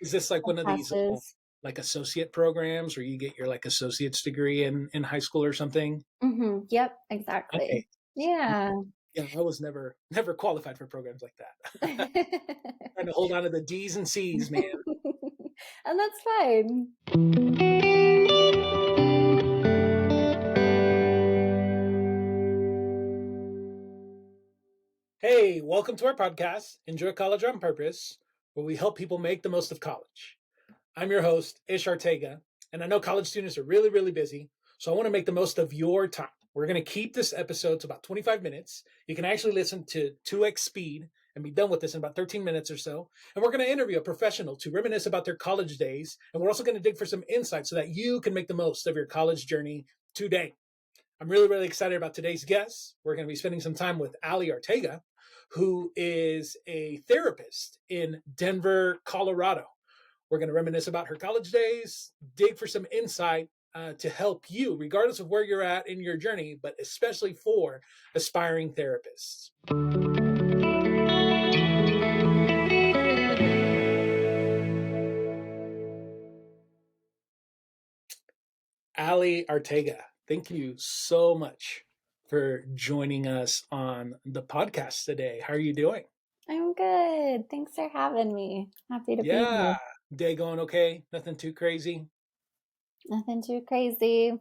Is this like one of these classes. like associate programs where you get your like associate's degree in high school or something? Yep, Okay. exactly. Yeah. Yeah, I was never qualified for programs like that. Trying to hold on to the D's and C's, man. And that's fine. Hey, welcome to our podcast, Enjoy College on Purpose, where we help people make the most of college. I'm your host, Arteaga, and I know college students are really, really busy, so I want to make the most of your time. We're going to keep this episode to about 25 minutes. You can actually listen to 2x speed and be done with this in about 13 minutes or so. And we're going to interview a professional to reminisce about their college days. And we're also going to dig for some insights so that you can make the most of your college journey today. I'm really, really excited about today's guest. We're going to be spending some time with Arteaga, who is a therapist in Denver, Colorado. We're going to reminisce about her college days, dig for some insight to help you, regardless of where you're at in your journey, but especially for aspiring therapists. Arteaga, thank you so much for joining us on the podcast today. How are you doing? I'm good. Thanks for having me. Happy to be Yeah, here. day going okay? Nothing too crazy? Nothing too crazy.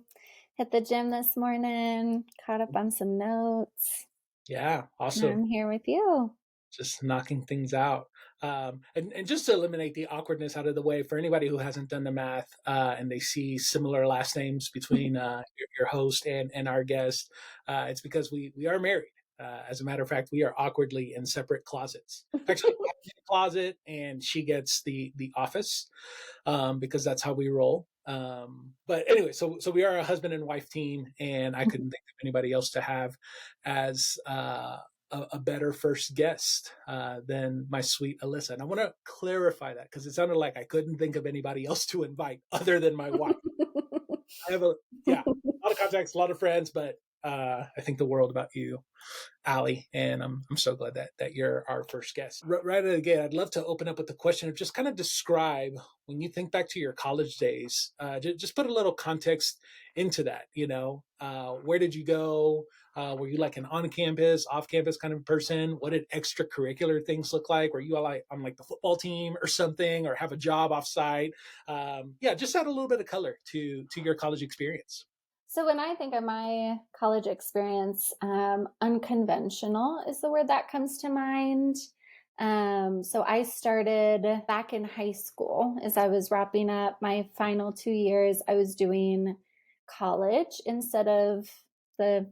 Hit the gym this morning, caught up on some notes. Yeah, Now awesome. I'm here with you. Just knocking things out. And just to eliminate the awkwardness out of the way for anybody who hasn't done the math and they see similar last names between your host and our guest, it's because we are married. As a matter of fact, we are awkwardly in separate closets. Actually, I get the closet and she gets the office because that's how we roll. But anyway, so we are a husband and wife team, and I couldn't think of anybody else to have as a better first guest than my sweet Alyssa. And I want to clarify that because it sounded like I couldn't think of anybody else to invite other than my wife. I have a lot of contacts, a lot of friends, but I think the world about you, Allie, and I'm so glad that you're our first guest. Right again, I'd love to open up with the question of just kind of describe when you think back to your college days. Just put a little context into that. Where did you go? Were you like an on-campus, off-campus kind of person? What did extracurricular things look like? Were you like on like the football team or something, or have a job off-site? Just add a little bit of color to your college experience. So when I think of my college experience, unconventional is the word that comes to mind. So I started back in high school as I was wrapping up my final 2 years. I was doing college instead of the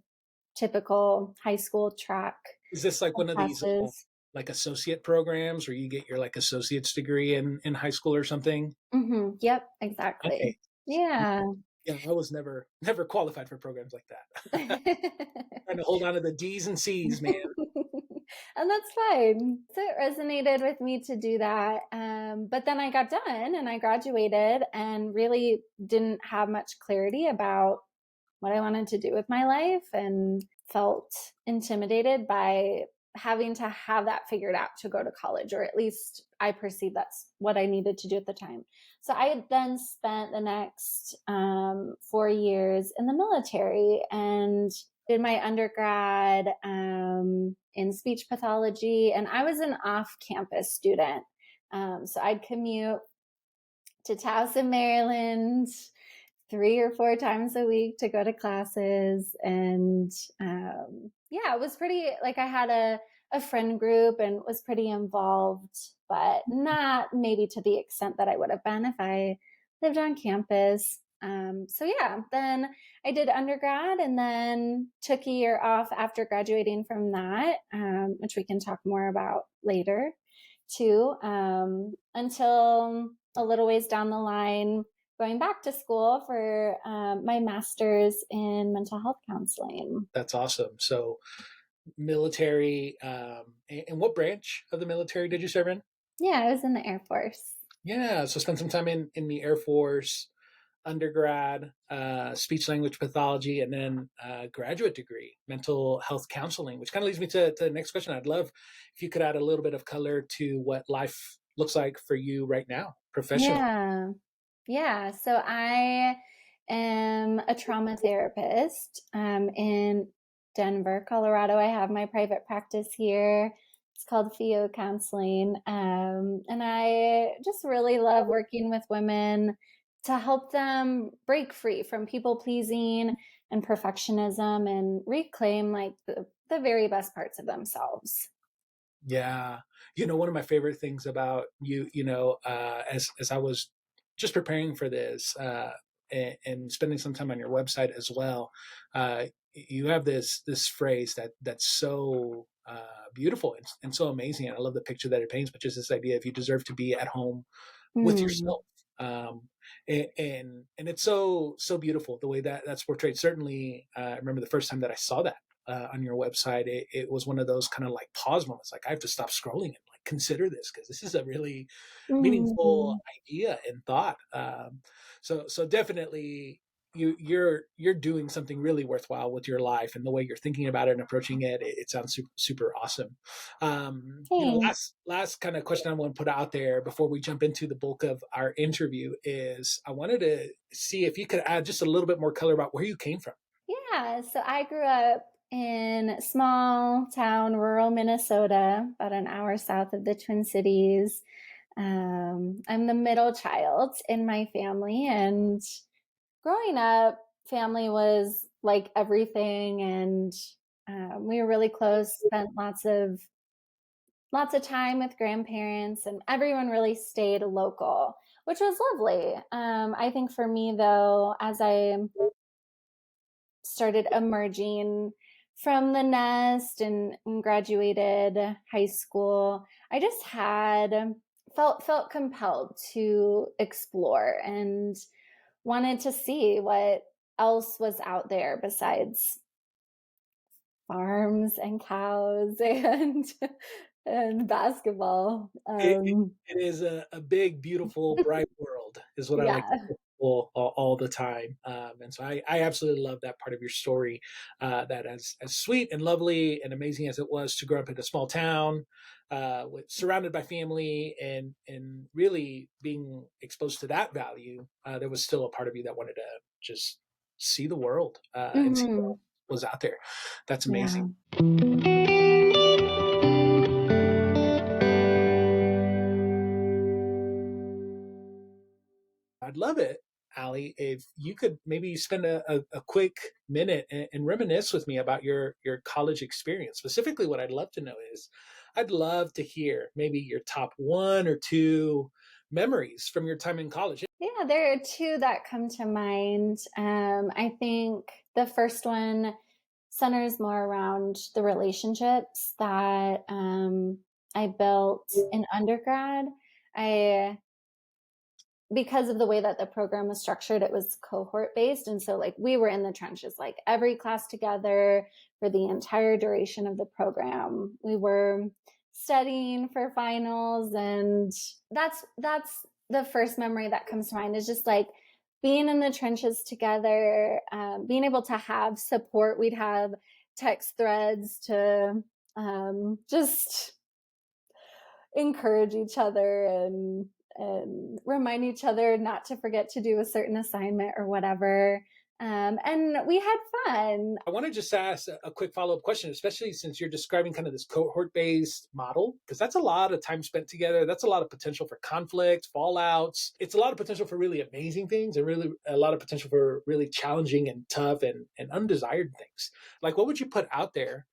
typical high school track Is this like one of these classes. like associate programs where you get your like associate's degree in high school or something? Yep, exactly. Okay. Yeah. Yeah, I was never qualified for programs like that. Trying to hold on to the D's and C's, man. And that's fine. So it resonated with me to do that. But then I got done and I graduated and really didn't have much clarity about what I wanted to do with my life and felt intimidated by having to have that figured out to go to college, or at least I perceived that's what I needed to do at the time. So I had then spent the next 4 years in the military and did my undergrad in speech pathology, and I was an off-campus student. So I'd commute to Towson, Maryland, 3 or 4 times a week to go to classes. And it was pretty, like I had a friend group and was pretty involved, but not maybe to the extent that I would have been if I lived on campus. Then I did undergrad and then took a year off after graduating from that, which we can talk more about later too, until a little ways down the line, going back to school for my master's in mental health counseling. That's awesome. So military, and what branch of the military did you serve in? Yeah, I was in the Air Force. Yeah, so spent some time in the Air Force, undergrad, speech language pathology, and then graduate degree, mental health counseling, which kind of leads me to the next question. I'd love if you could add a little bit of color to what life looks like for you right now professionally. Yeah. Yeah. So I am a trauma therapist in Denver, Colorado. I have my private practice here. It's called Fio Counseling. And I just really love working with women to help them break free from people pleasing and perfectionism and reclaim like the very best parts of themselves. Yeah. One of my favorite things about you, as I was just preparing for this, and spending some time on your website as well, you have this phrase that's so beautiful and so amazing. And I love the picture that it paints, which is this idea of you deserve to be at home with Mm. yourself. And it's so beautiful the way that that's portrayed. Certainly, I remember the first time that I saw that on your website. It was one of those kind of like pause moments. Like I have to stop scrolling and like consider this because this is a really meaningful Mm. idea and thought. So definitely. You're doing something really worthwhile with your life, and the way you're thinking about it and approaching it, it sounds super awesome. Thanks. Last kind of question I want to put out there before we jump into the bulk of our interview is I wanted to see if you could add just a little bit more color about where you came from. Yeah, so I grew up in small town, rural Minnesota, about an hour south of the Twin Cities. I'm the middle child in my family, and growing up, family was like everything, and we were really close. Spent lots of time with grandparents, and everyone really stayed local, which was lovely. I think for me, though, as I started emerging from the nest and graduated high school, I just had felt compelled to explore and wanted to see what else was out there besides farms and cows and basketball. It is a big, beautiful, bright world, is what I like to Yeah. tell people all the time. And so I absolutely love that part of your story. That as sweet and lovely and amazing as it was to grow up in a small town, surrounded by family and really being exposed to that value, there was still a part of you that wanted to just see the world and see what Hmm. was out there. That's amazing. Yeah. I'd love it, Allie, if you could maybe spend a quick minute and reminisce with me about your college experience. Specifically, what I'd love to know is I'd love to hear maybe your top one or two memories from your time in college. Yeah, there are two that come to mind. I think the first one centers more around the relationships that I built in undergrad. I Because of the way that the program was structured, it was cohort based. And so, like, we were in the trenches, like, every class together for the entire duration of the program. We were studying for finals. And that's the first memory that comes to mind is just like being in the trenches together, being able to have support. We'd have text threads to just encourage each other and remind each other not to forget to do a certain assignment or whatever. And we had fun. I want to just ask a quick follow up question, especially since you're describing kind of this cohort based model, because that's a lot of time spent together. That's a lot of potential for conflict, fallouts. It's a lot of potential for really amazing things and really a lot of potential for really challenging and tough and undesired things. Like, what would you put out there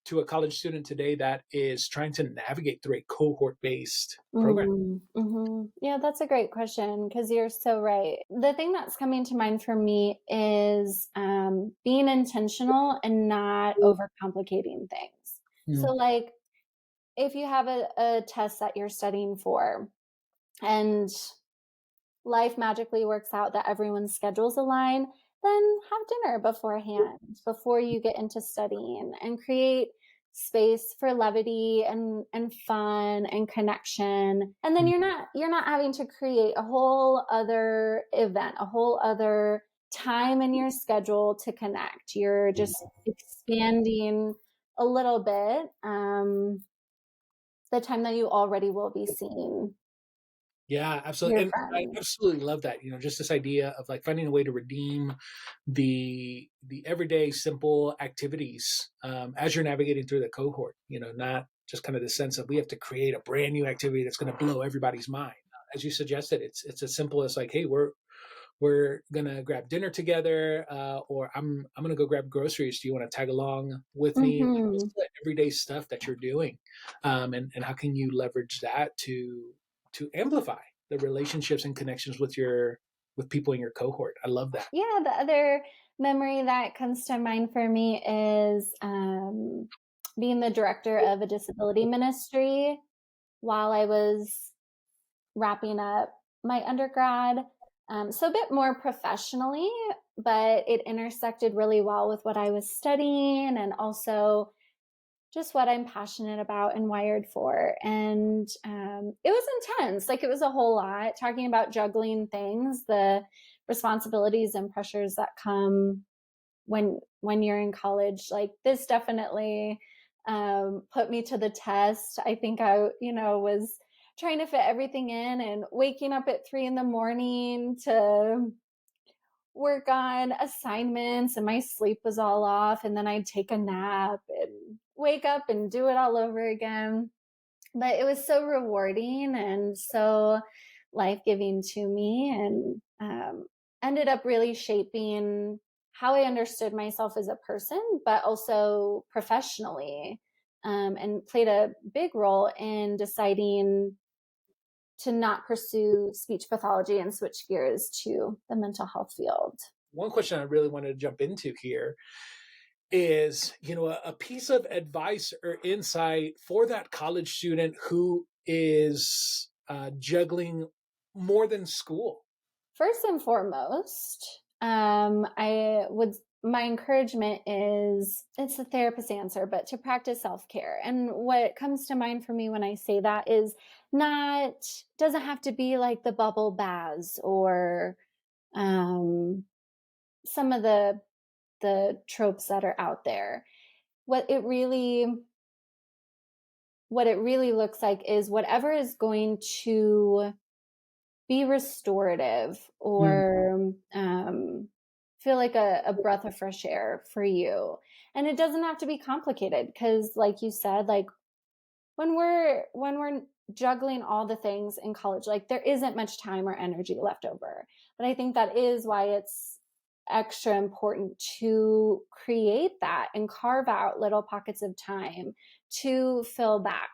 to a college student today that is trying to navigate through a cohort based program? Mm-hmm. Yeah, that's a great question because you're so right. The thing that's coming to mind for me is being intentional and not overcomplicating things. So, Mm. like, if you have a test that you're studying for and life magically works out that everyone's schedules align, then have dinner beforehand, before you get into studying, and create space for levity and fun and connection. And then you're not having to create a whole other event, a whole other time in your schedule to connect. You're just expanding a little bit the time that you already will be seeing Yeah, absolutely. your And I friends. absolutely love that. Just this idea of like finding a way to redeem the everyday simple activities as you're navigating through the cohort. Not just kind of the sense of we have to create a brand new activity that's going to blow everybody's mind. As you suggested, it's as simple as like, hey, we're gonna grab dinner together, or I'm gonna go grab groceries. Do you want to tag along with me? Hmm. Just the everyday stuff that you're doing, and how can you leverage that to amplify the relationships and connections with people in your cohort? I love that. Yeah, the other memory that comes to mind for me is being the director of a disability ministry while I was wrapping up my undergrad. So a bit more professionally, but it intersected really well with what I was studying and also just what I'm passionate about and wired for. And it was intense. Like it was a whole lot talking about juggling things, the responsibilities and pressures that come when you're in college. Like this definitely put me to the test. I think I was trying to fit everything in and waking up at 3 in the morning to work on assignments, and my sleep was all off, and then I'd take a nap and wake up and do it all over again. But it was so rewarding and so life-giving to me, and ended up really shaping how I understood myself as a person, but also professionally, and played a big role in deciding to not pursue speech pathology and switch gears to the mental health field. One question I really wanted to jump into here is, a piece of advice or insight for that college student who is juggling more than school. First and foremost, my encouragement is it's a therapist answer, but to practice self care. And what comes to mind for me when I say that is not, doesn't have to be like the bubble baths or um, some of the tropes that are out there. What it really what it really looks like is whatever is going to be restorative Mm. or feel like a breath of fresh air for you. And it doesn't have to be complicated because, like you said, like when we're juggling all the things in college, like there isn't much time or energy left over. But I think that is why it's extra important to create that and carve out little pockets of time to fill back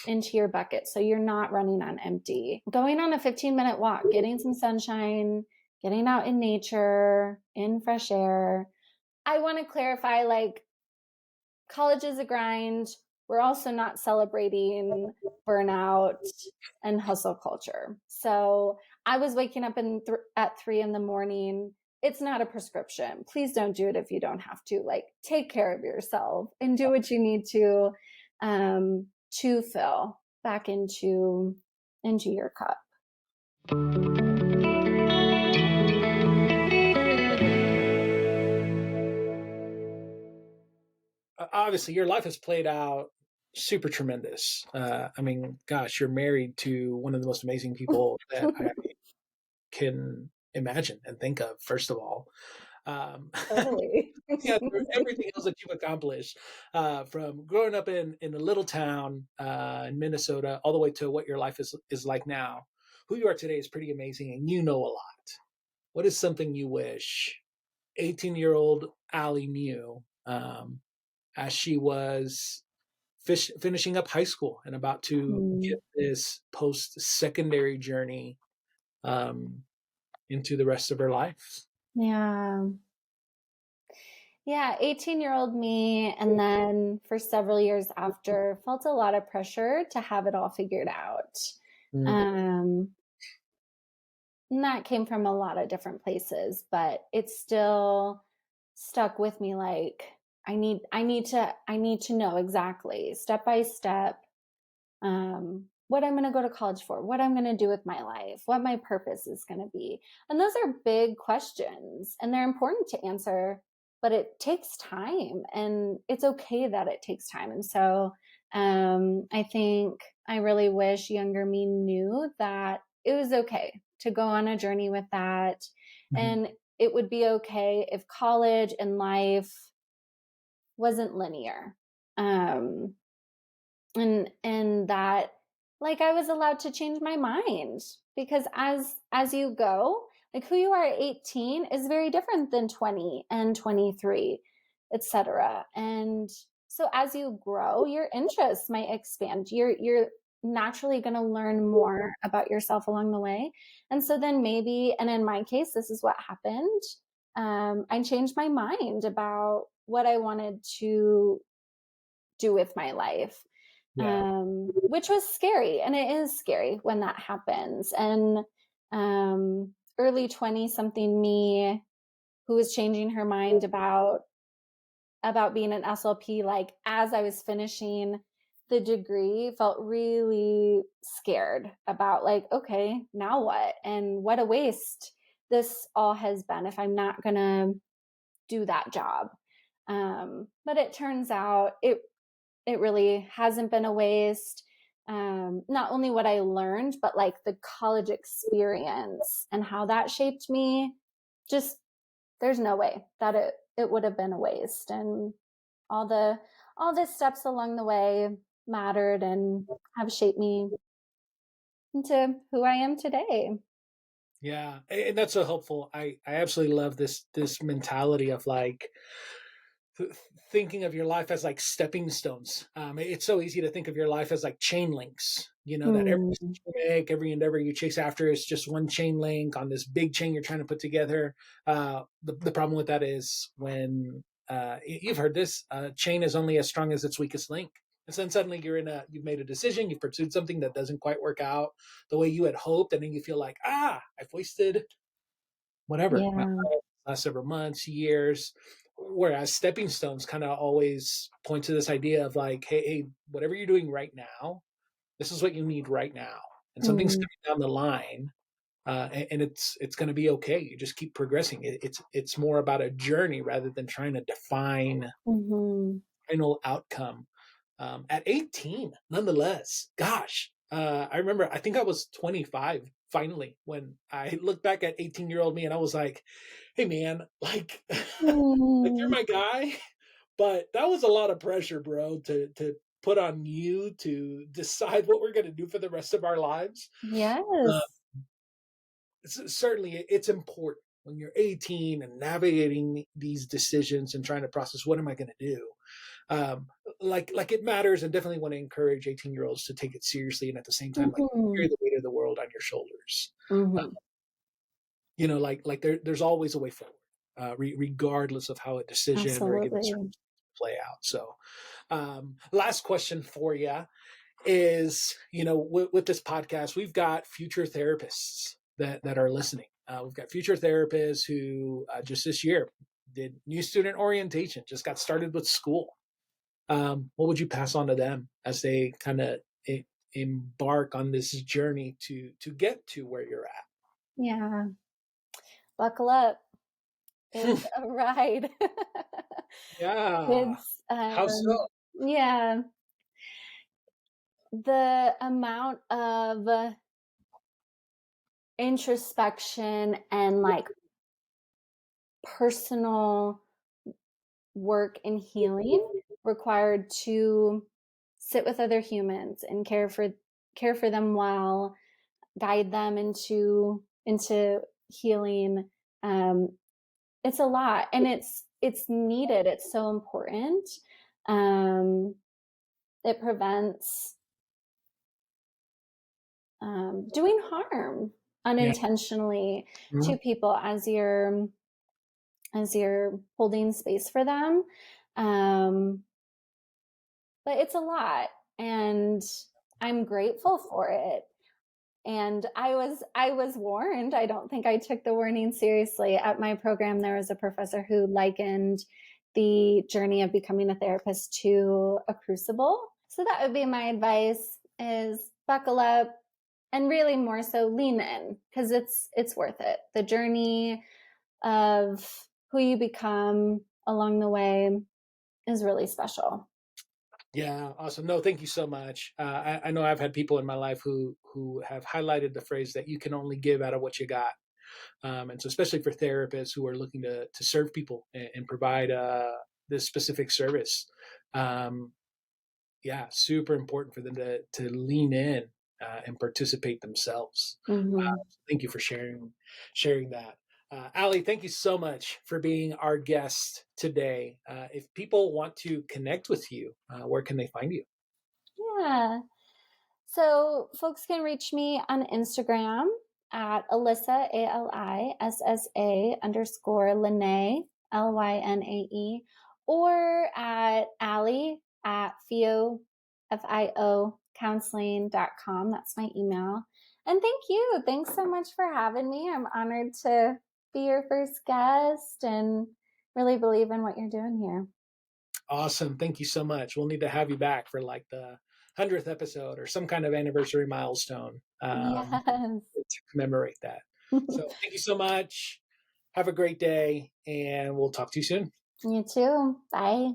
into your bucket so you're not running on empty. Going on a 15-minute walk, getting some sunshine, getting out in nature, in fresh air. I want to clarify, like, college is a grind. We're also not celebrating burnout and hustle culture. So I was waking up at 3 in the morning. It's not a prescription. Please don't do it if you don't have to. Like, take care of yourself and do what you need to fill back into your cup. Obviously, your life has played out super tremendous. I mean, gosh, you're married to one of the most amazing people that I can imagine and think of, first of all. Um, Totally. yeah, through everything else that you've accomplished, from growing up in a little town in Minnesota, all the way to what your life is like now. Who you are today is pretty amazing, and you know a lot. What is something you wish 18-year-old Allie knew as she was finishing up high school and about to get this post-secondary journey um, into the rest of her life? Yeah. Yeah, 18-year-old me, and then for several years after, felt a lot of pressure to have it all figured out. Mm. Um, and that came from a lot of different places, but it still stuck with me. Like, I need to know exactly, step by step, what I'm going to go to college for, what I'm going to do with my life, what my purpose is going to be. And those are big questions and they're important to answer, but it takes time and it's okay that it takes time. And so I think I really wish younger me knew that was okay to go on a journey with that. Mm-hmm. And it would be okay if college and life wasn't linear. And that, like, I was allowed to change my mind, because as you go, like, who you are at 18 is very different than 20 and 23, etc. And so as you grow, your interests might expand. You're naturally going to learn more about yourself along the way. And so then maybe, and in my case, this is what happened. I changed my mind about what I wanted to do with my life. Yeah. Which was scary. And it is scary when that happens. And early 20 something me, who was changing her mind about being an SLP, like, as I was finishing the degree, felt really scared about, like, okay, now what? And what a waste this all has been if I'm not going to do that job. But it turns out it really hasn't been a waste. Not only what I learned, but like the college experience and how that shaped me. Just, there's no way that it would have been a waste. And all the steps along the way mattered and have shaped me into who I am today. Yeah, and that's so helpful. I absolutely love this mentality of like thinking of your life as like stepping stones. It's so easy to think of your life as like chain links. You know, that every decision you make, every endeavor you chase after is just one chain link on this big chain you're trying to put together. The problem with that is when you've heard this, chain is only as strong as its weakest link. And so then suddenly you've made a decision, you've pursued something that doesn't quite work out the way you had hoped, and then you feel like, I've wasted whatever, my Yeah. last several months, years. Whereas stepping stones kind of always point to this idea of like, hey, whatever you're doing right now, this is what you need right now, and something's coming down the line, and it's going to be okay. You just keep progressing. It's more about a journey rather than trying to define final outcome. At 18, nonetheless, gosh, I remember, I think I was 25 finally when I looked back at 18-year-old me, and I was like, hey man, like, like, you're my guy. But that was a lot of pressure, bro, to put on you to decide what we're going to do for the rest of our lives. Uh, Yes. Certainly it's important when you're 18 and navigating these decisions and trying to process, what am I going to do? Um, like it matters, and definitely want to encourage 18-year-olds to take it seriously, and at the same time, like, carry the weight of the world on your shoulders. Uh, you know, like there's always a way forward, regardless of how a decision or a given Absolutely. circumstance play out. So, last question for you is, you know, with this podcast, we've got future therapists that are listening. We've got future therapists who just this year did new student orientation, just got started with school. What would you pass on to them as they kind of embark on this journey to get to where you're at? Yeah. Buckle up. It's a ride. Yeah. It's How so? yeah, the amount of introspection and like personal work and healing required to sit with other humans and care for them well, guide them into healing. It's a lot, and it's needed. It's so important. It prevents doing harm Yeah. unintentionally Mhm. to people as you're holding space for them. But it's a lot, and I'm grateful for it. And I was warned. I don't think I took the warning seriously. At my program, there was a professor who likened the journey of becoming a therapist to a crucible. So that would be my advice: is buckle up, and really more so lean in, because it's worth it. The journey of who you become along the way is really special. Yeah, awesome. No, thank you so much. I know I've had people in my life who have highlighted the phrase that you can only give out of what you got. And so, especially for therapists who are looking to serve people and provide this specific service, um, yeah, super important for them to lean in and participate themselves. Hmm. Thank you for sharing that. Ali, thank you so much for being our guest today. If people want to connect with you, where can they find you? Yeah. So folks can reach me on Instagram at Alyssa, ALISSA underscore Lene, LYNAE, or at Allie at Fio, FIO counseling.com. That's my email. And thank you. Thanks so much for having me. I'm honored to be your first guest and really believe in what you're doing here. Awesome. Thank you so much. We'll need to have you back for like the 100th episode or some kind of anniversary milestone Yes. to commemorate that. So thank you so much. Have a great day, and we'll talk to you soon. You too. Bye.